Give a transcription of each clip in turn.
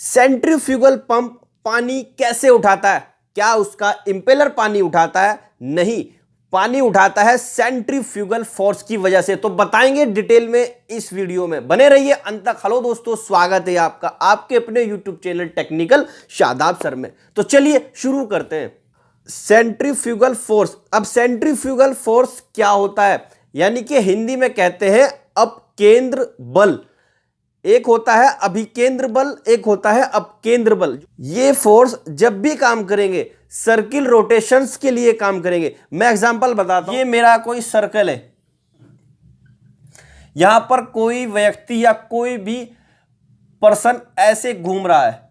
Centrifugal pump पानी कैसे उठाता है? क्या उसका इंपेलर पानी उठाता है? नहीं, पानी उठाता है सेंट्रीफ्यूगल फोर्स की वजह से। तो बताएंगे डिटेल में इस वीडियो में, बने रहिए अंत तक। हेलो दोस्तों, स्वागत है आपका आपके अपने YouTube channel technical Shadab sir में। तो चलिए शुरू करते हैं। Centrifugal force. अब सेंट्रीफ्यूगल फोर्स क्या होता है? यानी कि हिंदी में कहते हैं अपकेंद्र बल। एक होता है अभिकेंद्र बल, एक होता है अपकेंद्र बल। ये फोर्स जब भी काम करेंगे सर्किल रोटेशंस के लिए काम करेंगे। मैं एग्जांपल बताता हूं। ये मेरा कोई सर्कल है, यहां पर कोई व्यक्ति या कोई भी पर्सन ऐसे घूम रहा है,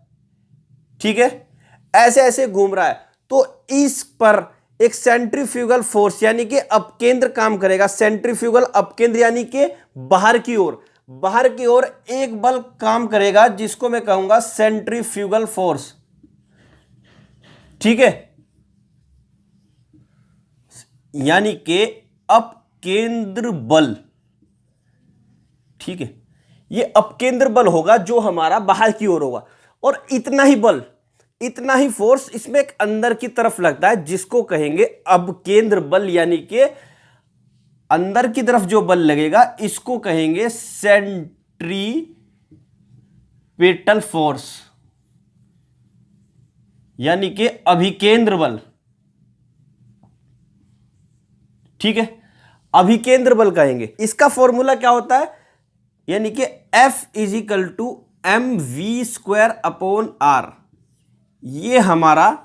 ठीक है, ऐसे ऐसे घूम रहा है। तो इस पर एक सेंट्रीफ्यूगल फोर्स यानी कि अपकेंद्र काम करेगा। सेंट्रीफ्यूगल अपकेंद्र यानी कि बाहर की ओर एक बल काम करेगा जिसको मैं कहूंगा सेंट्रीफ्यूगल फोर्स, ठीक है, यानी कि अपकेंद्र बल, ठीक है। ये अपकेंद्र बल होगा जो हमारा बाहर की ओर होगा। और इतना ही बल, इतना ही फोर्स इसमें एक अंदर की तरफ लगता है जिसको कहेंगे अपकेंद्र बल, यानी कि अंदर की तरफ जो बल लगेगा इसको कहेंगे सेंट्रीपेटल फोर्स, यानी कि अभिकेंद्र बल, ठीक है, अभिकेंद्र बल कहेंगे। इसका फॉर्मूला क्या होता है? यानी कि F = mv²/r। ये हमारा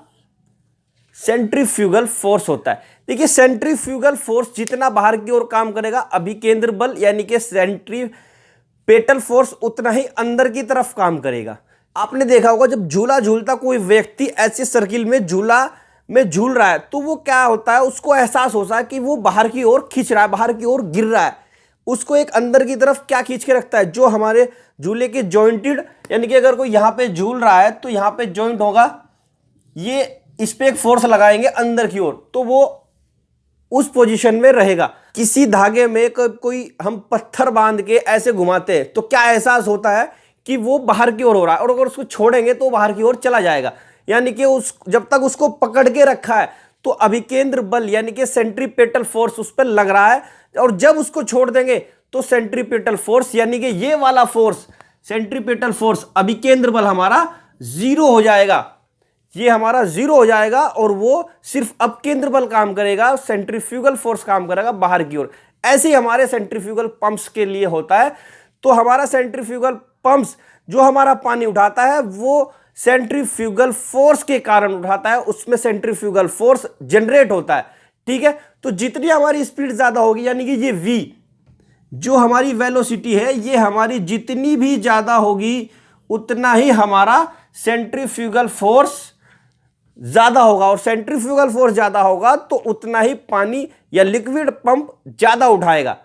सेंट्रीफ्यूगल फोर्स होता है। देखिए, सेंट्रीफ्यूगल फोर्स जितना बाहर की ओर काम करेगा, अभिकेंद्र बल यानी कि सेंट्रीपेटल फोर्स उतना ही अंदर की तरफ काम करेगा। आपने देखा होगा जब झूला झूलता कोई व्यक्ति ऐसे सर्किल में झूला में झूल रहा है तो वो क्या होता है, उसको एहसास होता है कि वो बाहर की ओर खींच रहा है, बाहर की ओर गिर रहा है। उसको एक अंदर की तरफ क्या खींच के रखता है? जो हमारे झूले के जॉइंटेड, यानी कि अगर कोई यहां पे झूल रहा है तो यहां पे जॉइंट होगा, ये इस पे एक फोर्स लगाएंगे अंदर की ओर तो वो उस पोजीशन में रहेगा। किसी धागे में कोई हम पत्थर बांध के ऐसे घुमाते हैं तो क्या एहसास होता है कि वो बाहर की ओर हो रहा है, और अगर उसको छोड़ेंगे तो बाहर की ओर चला जाएगा। यानी कि जब तक उसको पकड़ के रखा है तो अभिकेंद्र बल यानी कि सेंट्रीपेटल फोर्स उस पर लग रहा है, और जब उसको छोड़ देंगे तो सेंट्रीपेटल फोर्स यानी कि ये वाला फोर्स सेंट्रीपेटल फोर्स अभिकेंद्र बल हमारा जीरो हो जाएगा। ये हमारा जीरो हो जाएगा और वो सिर्फ अपकेंद्र बल काम करेगा, सेंट्रीफ्यूगल फोर्स काम करेगा बाहर की ओर। ऐसे ही हमारे सेंट्रीफ्यूगल पंप्स के लिए होता है। तो हमारा सेंट्रीफ्यूगल पंप्स जो हमारा पानी उठाता है वो सेंट्रीफ्यूगल फोर्स के कारण उठाता है, उसमें सेंट्रीफ्यूगल फोर्स जनरेट होता है, ठीक है। तो जितनी हमारी स्पीड ज्यादा होगी, यानी कि ये v जो हमारी वेलोसिटी है, ये हमारी जितनी भी ज्यादा होगी उतना ही हमारा सेंट्रीफ्यूगल फोर्स ज्यादा होगा, और सेंट्रीफ्यूगल फोर्स ज्यादा होगा तो उतना ही पानी या लिक्विड पंप ज्यादा उठाएगा।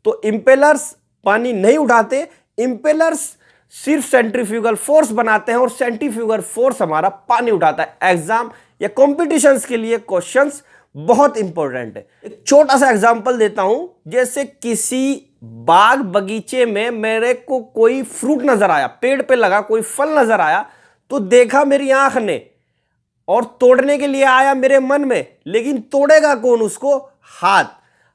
तो इंपेलर्स पानी नहीं उठाते, इंपेलर्स सिर्फ सेंट्रीफ्यूगल फोर्स बनाते हैं और सेंट्रीफ्यूगल फोर्स हमारा पानी उठाता है। एग्जाम या कॉम्पिटिशन्स के लिए क्वेश्चंस बहुत इंपॉर्टेंट है। एक छोटा सा एग्जांपल देता हूं। जैसे किसी बाग बगीचे में मेरे को कोई फ्रूट नजर आया, पेड़ पे लगा कोई फल नजर आया, तो देखा मेरी आंख ने और तोड़ने के लिए आया मेरे मन में, लेकिन तोड़ेगा कौन उसको?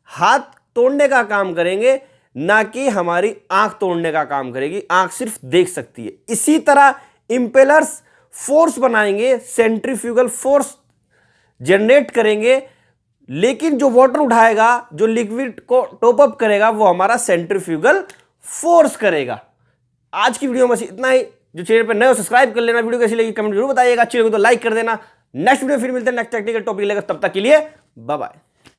हाथ तोड़ने का काम करेंगे, ना कि हमारी आंख तोड़ने का काम करेगी। आंख सिर्फ देख सकती है। इसी तरह इंपेलर्स फोर्स बनाएंगे, सेंट्रीफ्यूगल फोर्स जनरेट करेंगे, लेकिन जो वाटर उठाएगा, जो लिक्विड को टॉप अप करेगा, वो हमारा सेंट्रीफ्यूगल फोर्स करेगा। आज की वीडियो में इतना ही। जो चैनल पर नए हो सब्सक्राइब कर लेना। वीडियो कैसी लगी कमेंट जरूर बताइएगा। अच्छी लगी तो लाइक कर देना। नेक्स्ट वीडियो फिर मिलते हैं नेक्स्ट टेक्निकल टॉपिक लेकर, तब तक के लिए बाय बाय।